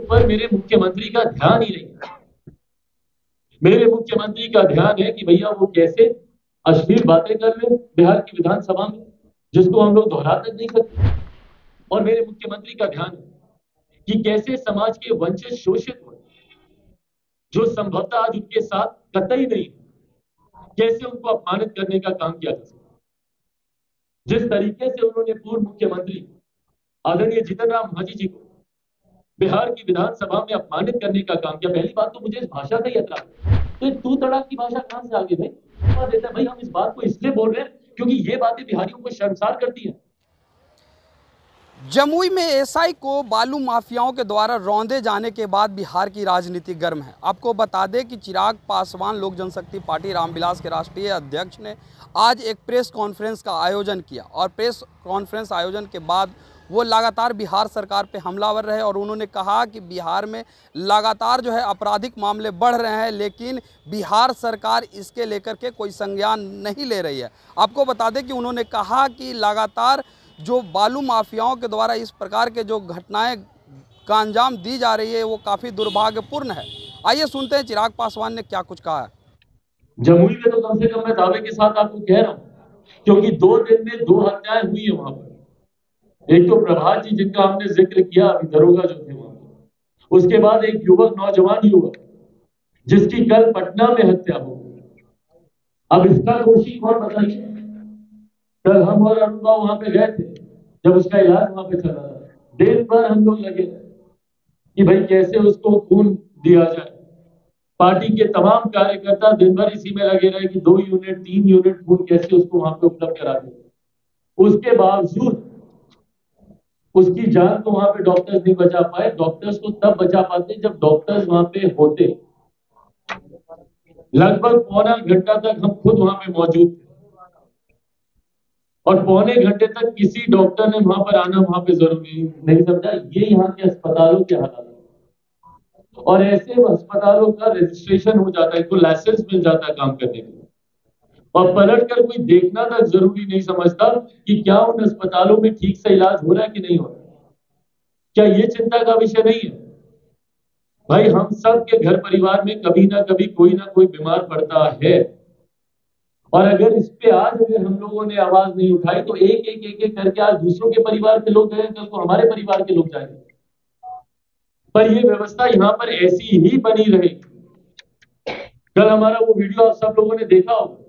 ऊपर मेरे मुख्यमंत्री का ध्यान ही नहीं। मेरे मुख्यमंत्री का ध्यान है कि भैया वो कैसे अश्लील बातें कर ले बिहार की विधानसभा में, जिसको हम लोग दोहरा तक नहीं सकते। और मेरे मुख्यमंत्री का ध्यान है कि कैसे समाज के वंचित शोषित हुए, जो संभवतः आज उनके साथ कतई नहीं, कैसे उनको अपमानित करने का काम किया जा सकता। जिस तरीके से उन्होंने पूर्व मुख्यमंत्री आदरणीय जीतन राम मांझी जी को बिहार की विधानसभा में अपमानित करने का काम किया, पहली बात तो मुझे इस भाषा से ही एतराज है। तो तू तड़ाक की भाषा कहां से आ गई भाई? देता है भाई, हम इस बात को इसलिए बोल रहे हैं क्योंकि ये बातें बिहारियों को शर्मसार करती है। जमुई में एसआई को बालू माफियाओं के द्वारा रौंदे जाने के बाद बिहार की राजनीति गर्म है। आपको बता दें कि चिराग पासवान लोक जनशक्ति पार्टी रामविलास के राष्ट्रीय अध्यक्ष ने आज एक प्रेस कॉन्फ्रेंस का आयोजन किया और प्रेस कॉन्फ्रेंस आयोजन के बाद वो लगातार बिहार सरकार पे हमलावर रहे और उन्होंने कहा कि बिहार में लगातार जो है आपराधिक मामले बढ़ रहे हैं, लेकिन बिहार सरकार इसके लेकर के कोई संज्ञान नहीं ले रही है। आपको बता दें कि उन्होंने कहा कि लगातार जो बालू माफियाओं के द्वारा इस प्रकार के जो घटनाएं का अंजाम दी जा रही है वो काफ़ी दुर्भाग्यपूर्ण है। आइए सुनते हैं चिराग पासवान ने क्या कुछ कहा है। जमुई में तो कम से कम मैं दावे के साथ आपको कह रहा हूँ, क्योंकि 2 दिन में 2 हत्याएं हुई है वहां पर। एक तो प्रभात जी जिनका हमने जिक्र किया, अभी दरोगा जो थे वहां पर, उसके बाद एक युवक, नौजवान युवक जिसकी कल पटना में हत्या हो गई। अब इसका दोषी कौन बताइए? कल हम और अरुण बाबू वहां पे गए थे, जब उसका इलाज वहां पे चल रहा था, दिन भर हम लोग लगे थे कि भाई कैसे उसको खून दिया जाए। पार्टी के तमाम कार्यकर्ता दिन भर इसी में लगे रहे कि 2 यूनिट 3 यूनिट खून कैसे उसको वहां पे उपलब्ध करा दे। उसके बावजूद उसकी जान को वहां पे डॉक्टर्स नहीं बचा पाए। डॉक्टर्स को तब बचा पाते जब डॉक्टर्स वहां पे होते। लगभग पौना घंटा तक हम खुद वहां पे मौजूद थे और पौने घंटे तक किसी डॉक्टर ने वहां पर आना वहां पे जरूरी नहीं समझा। ये यहाँ के अस्पतालों के हालात है। और ऐसे अस्पतालों का रजिस्ट्रेशन हो जाता है, तो लाइसेंस मिल जाता है काम करने के लिए, और पलट कर कोई देखना तक जरूरी नहीं समझता कि क्या उन अस्पतालों में ठीक से इलाज हो रहा है कि नहीं हो रहा है। क्या ये चिंता का विषय नहीं है? भाई हम सब के घर परिवार में कभी ना कभी कोई ना कोई बीमार पड़ता है, और अगर इस पे आज अगर हम लोगों ने आवाज नहीं उठाई तो एक एक एक एक करके आज दूसरों के परिवार के लोग गए, कल को हमारे परिवार के लोग जाएंगे। पर ये व्यवस्था यहाँ पर ऐसी ही बनी रहेगी। कल हमारा वो वीडियो आप सब लोगों ने देखा होगा।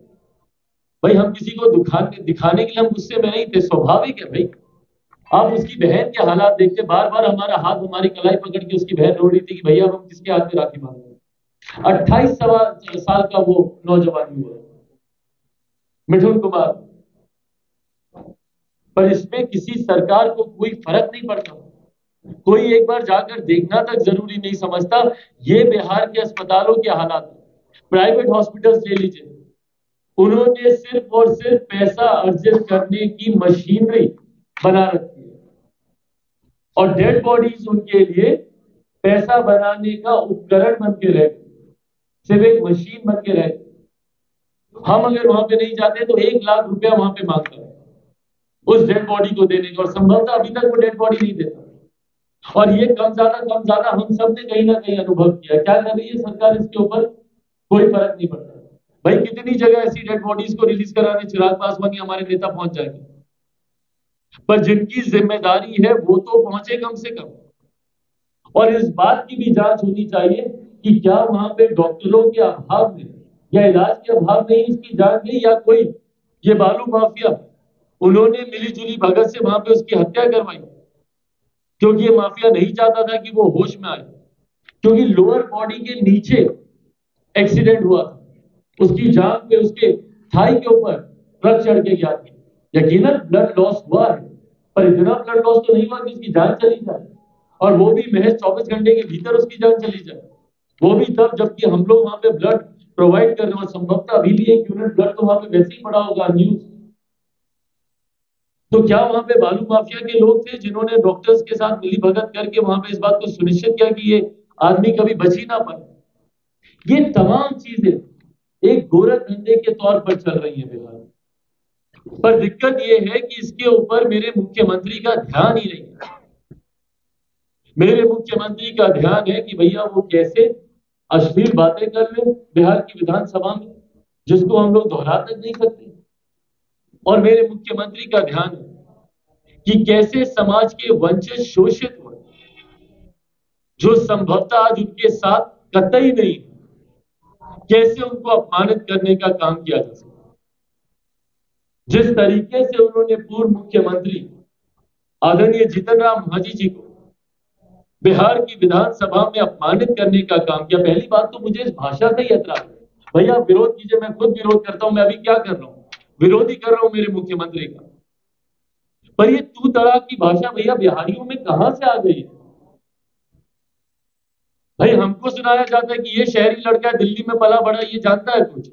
भाई हम किसी को दिखाने के लिए हम गुस्से में नहीं थे, स्वाभाविक है भाई। आप उसकी बहन के हालात देखते, बार बार हमारा हाथ हमारी कलाई पकड़ के उसकी बहन रो रही थी कि भैया हम किसके हाथ में राखी बांधे। 28 साल का वो नौजवान हुआ मिठुन कुमार, पर इसमें किसी सरकार को कोई फर्क नहीं पड़ता। कोई एक बार जाकर देखना तक जरूरी नहीं समझता। ये बिहार के अस्पतालों के हालात, प्राइवेट हॉस्पिटल्स ले लीजिए, उन्होंने सिर्फ और सिर्फ पैसा अर्जित करने की मशीनरी बना रखी है, और डेड बॉडीज उनके लिए पैसा बनाने का उपकरण बन के रह, सिर्फ एक मशीन बन के रह। हम अगर वहां पे नहीं जाते तो 1 लाख रुपया वहां पे मांगता है उस डेड बॉडी को देने का, और संभवतः अभी तक वो डेड बॉडी नहीं देता। और ये कम ज्यादा हम सब ने कहीं ना कहीं अनुभव किया। क्या कर रही है सरकार इसके ऊपर? कोई फर्क नहीं पड़ता। भाई कितनी जगह ऐसी डेड बॉडीज को रिलीज कराने चिराग पासवान या हमारे नेता पहुंच जाएंगे, पर जिनकी जिम्मेदारी है वो तो पहुंचे कम से कम। और इस बात की भी जांच होनी चाहिए कि क्या वहां पे डॉक्टरों के अभाव में या इलाज के अभाव में इसकी जांच नहीं, या कोई ये बालू माफिया उन्होंने मिली जुली भगत से वहां पे उसकी हत्या करवाई, क्योंकि ये माफिया नहीं चाहता था कि वो होश में आए, क्योंकि लोअर बॉडी के नीचे एक्सीडेंट हुआ था, उसकी जांघ पे, उसके थाई के ऊपर ट्रक चढ़ के गया था। यकीनन ब्लड लॉस हुआ है, पर इतना ब्लड लॉस तो नहीं हुआ कि उसकी जान चली जाए, और वो भी महज 24 घंटे के भीतर उसकी जान चली जाए। वो भी तब जबकि हम लोग वहां पे ब्लड प्रोवाइड कर रहे हो, संभवतः अभी भी 1 यूनिट ब्लड तो वहां पे वैसे ही पड़ा होगा न्यूज। तो क्या वहां पे बालू माफिया के लोग थे जिन्होंने डॉक्टर्स के साथ मिली भगत करके वहां पे इस बात को सुनिश्चित किया कि ये आदमी कभी बच ही ना पाए? ये तमाम चीजें एक गोरख धंधे के तौर पर चल रही है बिहार में। पर दिक्कत यह है कि इसके ऊपर मेरे मुख्यमंत्री का ध्यान ही नहीं है। मेरे मुख्यमंत्री का ध्यान है कि भैया वो कैसे अश्लील बातें कर ले बिहार की विधानसभा में, जिसको हम लोग दोहरा तक नहीं सकते। और मेरे मुख्यमंत्री का ध्यान है कि कैसे समाज के वंचित शोषित वर्ग, जो संभवतः आज उनके साथ कतई नहीं, कैसे उनको अपमानित करने का काम किया जा सकता। जिस तरीके से उन्होंने पूर्व मुख्यमंत्री आदरणीय जीतन राम मांझी जी को बिहार की विधानसभा में अपमानित करने का काम किया। पहली बात तो मुझे इस भाषा से ही ऐतराज है। भैया विरोध कीजिए, मैं खुद विरोध करता हूं। मैं अभी क्या कर रहा हूं, विरोध ही कर रहा हूं मेरे मुख्यमंत्री का। पर ये तू तड़ाक की भाषा भैया बिहारियों में कहां से आ गई है? भाई हमको सुनाया जाता है कि ये शहरी लड़का दिल्ली में पला बड़ा, ये जानता है कुछ,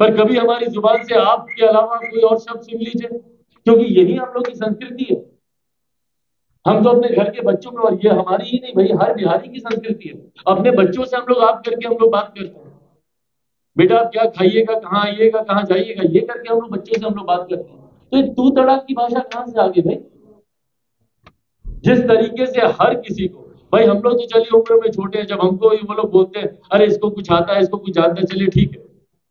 पर कभी हमारी जुबान से आप के अलावा कोई और शब्द सुन लीजिए, क्योंकि यही हम लोग की संस्कृति है। हम तो अपने घर के बच्चों में, और ये हमारी ही नहीं भाई, हर बिहारी की संस्कृति है, अपने बच्चों से हम लोग आप करके हम लोग बात करते हैं। बेटा आप क्या खाइएगा, कहाँ आइएगा, कहाँ जाइएगा, ये करके हम लोग बच्चों से हम लोग बात करते हैं। तो ये तू तड़ाक की भाषा कहां से आ गई भाई? जिस तरीके से हर किसी को, भाई हम लोग तो चलिए उम्र में छोटे हैं, जब हमको वो लोग बोलते हैं अरे इसको कुछ आता है, इसको कुछ जानता है, चलिए ठीक है,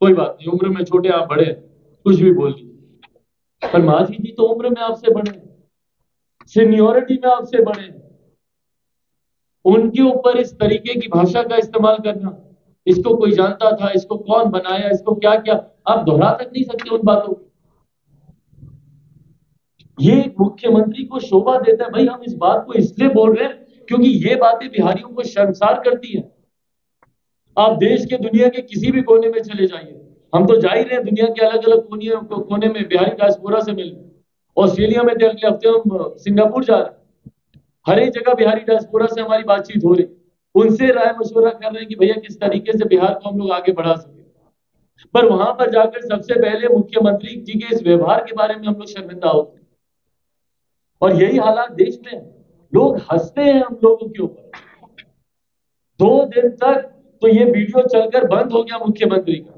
कोई बात नहीं, उम्र में छोटे आप बड़े, कुछ भी बोल लीजिए। पर मांझी जी तो उम्र में आपसे बड़े, सीनियोरिटी में आपसे बड़े, उनके ऊपर इस तरीके की भाषा का इस्तेमाल करना, इसको कोई जानता था, इसको कौन बनाया, इसको क्या क्या, आप दोहरा तक नहीं सकते उन बातों को। ये मुख्यमंत्री को शोभा देता है। भाई हम इस बात को इसलिए बोल रहे हैं क्योंकि ये बातें बिहारियों को शर्मसार करती हैं। आप देश के दुनिया के किसी भी कोने में चले जाइए, हम तो जा ही रहे हैं दुनिया के अलग अलग कोने में बिहारी डायस्पोरा से मिलने। ऑस्ट्रेलिया में अगले हफ्ते हम सिंगापुर जा रहे हैं, हर एक जगह बिहारी डायस्पोरा से हमारी बातचीत हो रही, उनसे राय मशवरा कर रहे हैं कि भैया किस तरीके से बिहार को हम लोग आगे बढ़ा सके। पर वहां पर जाकर सबसे पहले मुख्यमंत्री जी के इस व्यवहार के बारे में हम लोग शर्मिंदा होते हैं। और यही हालात देश में, लोग हंसते हैं हम लोगों के ऊपर। 2 दिन तक तो ये वीडियो चलकर बंद हो गया मुख्यमंत्री का,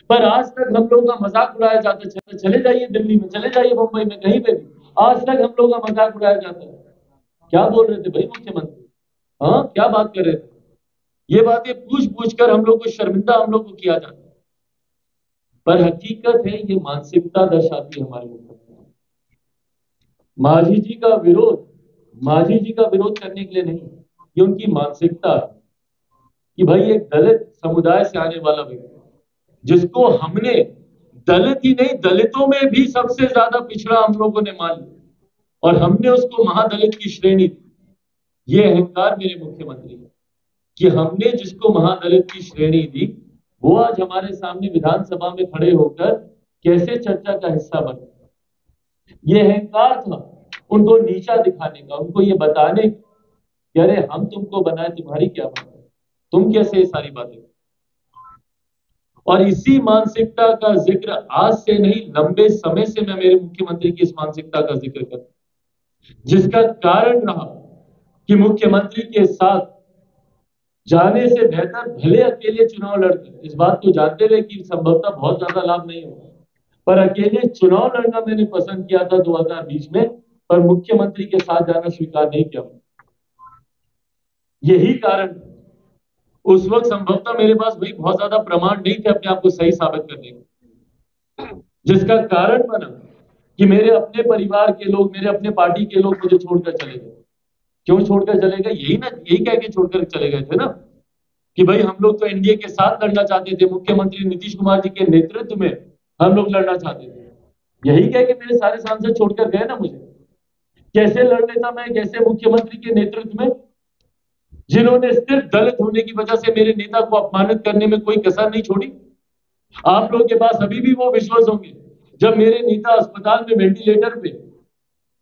पर आज तक हम लोगों का मजाक उड़ाया जाता है। चले जाइए दिल्ली में, चले जाइए मुंबई में, कहीं पे भी आज तक हम लोगों का मजाक उड़ाया जाता है। क्या बोल रहे थे भाई मुख्यमंत्री? हाँ क्या बात कर रहे थे? ये बातें पूछ पूछ कर हम लोग को शर्मिंदा हम लोग को किया जाता है। पर हकीकत है ये मानसिकता दर्शाती है हमारे मुख्यमंत्री। मांझी जी का विरोध मांझी जी का विरोध करने के लिए नहीं, ये उनकी मानसिकता है कि भाई एक दलित समुदाय से आने वाला व्यक्ति, जिसको हमने दलित ही नहीं दलितों में भी सबसे ज्यादा पिछड़ा हम लोगों ने मान लिया और हमने उसको महादलित की श्रेणी दी। ये अहंकार मेरे मुख्यमंत्री है कि हमने जिसको महादलित की श्रेणी दी, वो आज हमारे सामने विधानसभा में खड़े होकर कैसे चर्चा का हिस्सा बने। ये अहंकार था उनको नीचा दिखाने का, उनको ये बताने कि अरे हम तुमको बनाए, तुम्हारी क्या बात है, तुम कैसे ये सारी बातें। और इसी मानसिकता का जिक्र आज से नहीं, लंबे समय से मैं मेरे मुख्यमंत्री की इस मानसिकता का जिक्र करता हूं, जिसका कारण रहा कि मुख्यमंत्री के साथ जाने से बेहतर भले अकेले चुनाव लड़ते, इस बात को जानते हुए कि संभवतः बहुत ज्यादा लाभ नहीं होगा, पर अकेले चुनाव लड़ना मैंने पसंद किया था 2020 में, पर मुख्यमंत्री के साथ जाना स्वीकार नहीं किया। यही कारण, उस वक्त संभवतः मेरे पास भाई बहुत ज्यादा प्रमाण नहीं थे अपने आप को सही साबित करने के, जिसका कारण बना कि मेरे अपने परिवार के लोग, मेरे अपने पार्टी के लोग मुझे छोड़कर चले गए। क्यों छोड़कर चले गए? यही कह के छोड़कर चले गए थे ना कि भाई हम लोग तो एनडीए के साथ लड़ना चाहते थे, मुख्यमंत्री नीतीश कुमार जी के नेतृत्व में हम लोग लड़ना चाहते थे। यही कह के मेरे सारे सांसद छोड़कर गए ना मुझे। कैसे लड़ लेता मैं, कैसे मुख्यमंत्री के नेतृत्व में, जिन्होंने सिर्फ दलित होने की वजह से मेरे नेता को अपमानित करने में कोई कसर नहीं छोड़ी। आप लोगों के पास अभी भी वो विश्वास होंगे जब मेरे नेता अस्पताल में वेंटिलेटर पे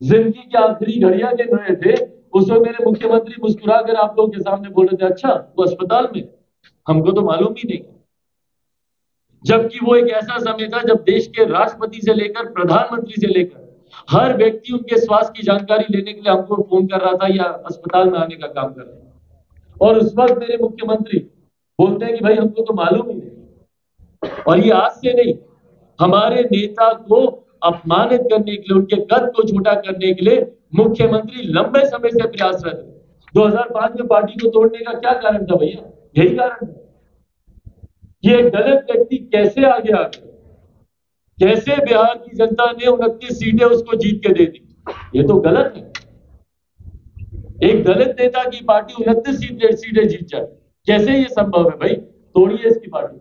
जिंदगी की आखिरी घड़ियां गिन रहे थे, उसमें मेरे मुख्यमंत्री मुस्कुराकर आप लोगों के सामने बोल रहे थे अच्छा वो अस्पताल में, हमको तो मालूम ही नहीं। जबकि वो एक ऐसा समय था जब देश के राष्ट्रपति से लेकर प्रधानमंत्री से लेकर हर व्यक्ति उनके स्वास्थ्य की जानकारी लेने के लिए हमको फोन कर रहा था या अस्पताल में आने का काम कर रहा था। और उस वक्त मेरे मुख्यमंत्री बोलते हैं कि भाई हमको तो मालूम ही नहीं। और ये आज से नहीं, हमारे नेता को अपमानित करने के लिए, उनके कद को छोटा करने के लिए मुख्यमंत्री लंबे समय से प्रयासरत है। 2005 में पार्टी को तोड़ने का क्या कारण था भैया? यही कारण था कि एक दलित व्यक्ति कैसे आगे आ गया, कैसे बिहार की जनता ने 29 सीटें उसको जीत के दे दी। ये तो गलत है। एक दलित नेता की पार्टी 29 सीटें जीत जाए, कैसे ये संभव है भाई? तोड़िए इसकी पार्टी।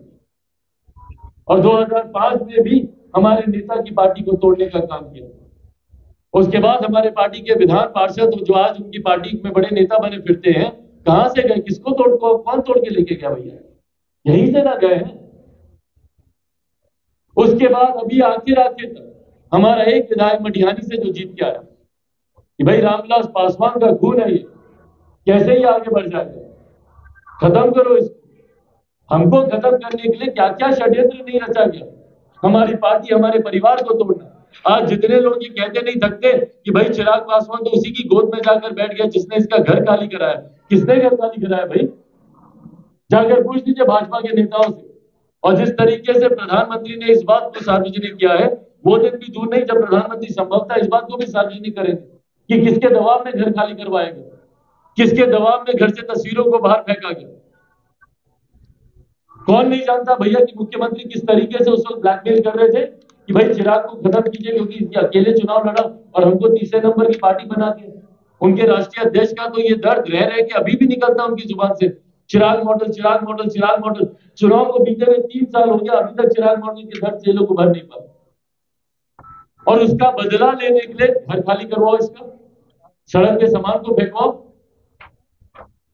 और 2005 में भी हमारे नेता की पार्टी को तोड़ने का काम किया। उसके बाद हमारे पार्टी के विधान पार्षद जो आज उनकी पार्टी में बड़े नेता बने फिरते हैं, कहां से गए? किसको कौन तोड़ के लेके गया भैया? यहीं से ना गए हैं। उसके बाद अभी आखिर तक हमारा एक विधायक मटिहानी से जो जीत के आया कि भाई रामविलास पासवान का खून है, ये कैसे ही आगे बढ़ जाएगा, खत्म करो इसको। हमको खत्म करने के लिए क्या क्या षड्यंत्र नहीं रचा गया। हमारी पार्टी, हमारे परिवार को तोड़ना। आज जितने लोग ये कहते नहीं थकते कि भाई चिराग पासवान तो उसी की गोद में जाकर बैठ गया जिसने इसका घर खाली कराया। किसने घर खाली कराया भाई? जाकर पूछ लीजिए भाजपा के नेताओं से। और जिस तरीके से प्रधानमंत्री ने इस बात को सार्वजनिक किया है, वो दिन भी दूर नहीं जब प्रधानमंत्री संभवतः इस बात को भी सार्वजनिक करेंगे कि किसके दबाव में घर खाली करवाया गया, किसके दबाव में घर से तस्वीरों को बाहर फेंका गया। कौन नहीं जानता भैया कि मुख्यमंत्री किस तरीके से उस वक्त ब्लैकमेल कर रहे थे कि भाई चिराग को खत्म कीजिए क्योंकि इसके अकेले चुनाव लड़ा और हमको तीसरे नंबर की पार्टी बना दिया। उनके राष्ट्रीय अध्यक्ष का तो ये दर्द रह रहे कि अभी भी निकलता उनकी जुबान से, चिराग मॉडल, चिराग मॉडल, चिराग मॉडल। चुनाव को बीते हुए 3 साल हो गया, अभी तक चिराग मॉडल के दर्द से लोग उभर नहीं पाए। और उसका बदला लेने के लिए घर खाली करवाओ, इसका सड़क के सामान को फेंकवाओ।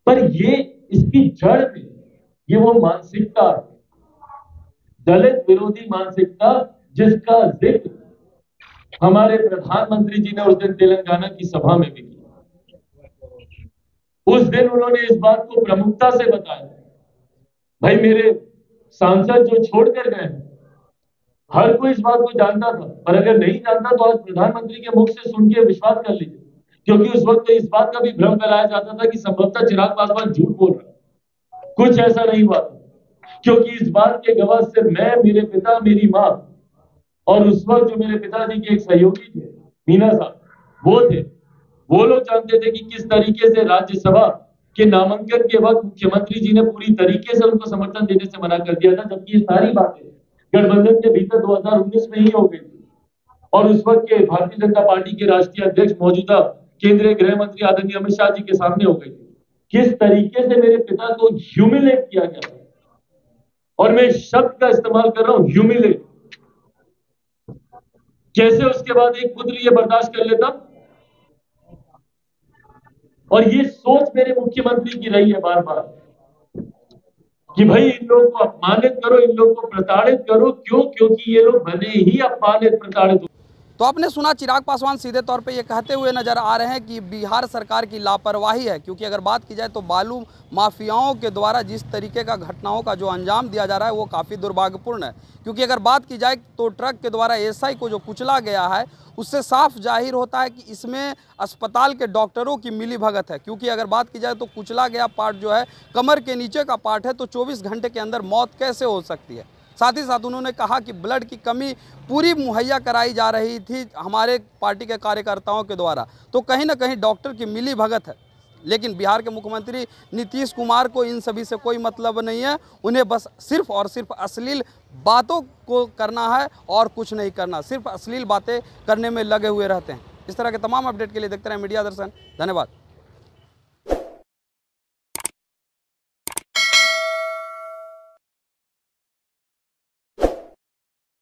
पर ये इसकी जड़ में ये वो मानसिकता, दलित विरोधी मानसिकता, जिसका जिक्र हमारे प्रधानमंत्री जी ने उस दिन तेलंगाना की सभा में भी किया। उस दिन उन्होंने इस बात को प्रमुखता से बताया, भाई मेरे सांसद जो छोड़कर गए, हर कोई इस बात को जानता था, पर अगर नहीं जानता तो आज प्रधानमंत्री के मुख से सुन के विश्वास कर लीजिए। क्योंकि उस वक्त इस बात का भी भ्रम फैलाया जाता था कि संभवतः चिराग पासवान झूठ बोल रहा है। कुछ ऐसा नहीं हुआ था, क्योंकि इस बात के गवाह सिर्फ मैं, मेरे पिता, मेरी माँ और उस वक्त जो मेरे पिताजी के एक सहयोगी थे मीना साहब, वो थे। वो लोग जानते थे कि किस तरीके से राज्यसभा के नामांकन के वक्त मुख्यमंत्री जी ने पूरी तरीके से उनको समर्थन देने से मना कर दिया था, जबकि ये सारी बातें गठबंधन के भीतर 2019 में ही हो गई थी। और उस वक्त के भारतीय जनता पार्टी के राष्ट्रीय अध्यक्ष, मौजूदा केंद्रीय गृह मंत्री आदरणीय अमित शाह जी के सामने हो गई थी। किस तरीके से मेरे पिता को ह्यूमिलेट किया गया था, और मैं शब्द का इस्तेमाल कर रहा हूं, ह्यूमिलेट। कैसे उसके बाद एक पुत्र ये बर्दाश्त कर लेता? और ये सोच मेरे मुख्यमंत्री की रही है बार बार कि भाई इन लोगों को अपमानित करो, इन लोगों को प्रताड़ित करो। क्यों? क्योंकि ये लोग बने ही अपमानित, प्रताड़ित। तो आपने सुना चिराग पासवान सीधे तौर पे ये कहते हुए नजर आ रहे हैं कि बिहार सरकार की लापरवाही है, क्योंकि अगर बात की जाए तो बालू माफियाओं के द्वारा जिस तरीके का घटनाओं का जो अंजाम दिया जा रहा है वो काफ़ी दुर्भाग्यपूर्ण है। क्योंकि अगर बात की जाए तो ट्रक के द्वारा एसआई को जो कुचला गया है, उससे साफ जाहिर होता है कि इसमें अस्पताल के डॉक्टरों की मिलीभगत है। क्योंकि अगर बात की जाए तो कुचला गया पार्ट जो है कमर के नीचे का पार्ट है, तो 24 घंटे के अंदर मौत कैसे हो सकती है। साथ ही साथ उन्होंने कहा कि ब्लड की कमी पूरी मुहैया कराई जा रही थी हमारे पार्टी के कार्यकर्ताओं के द्वारा, तो कहीं ना कहीं डॉक्टर की मिली भगत है। लेकिन बिहार के मुख्यमंत्री नीतीश कुमार को इन सभी से कोई मतलब नहीं है। उन्हें बस सिर्फ और सिर्फ अश्लील बातों को करना है और कुछ नहीं करना, सिर्फ अश्लील बातें करने में लगे हुए रहते हैं। इस तरह के तमाम अपडेट के लिए देखते रहें मीडिया दर्शन। धन्यवाद।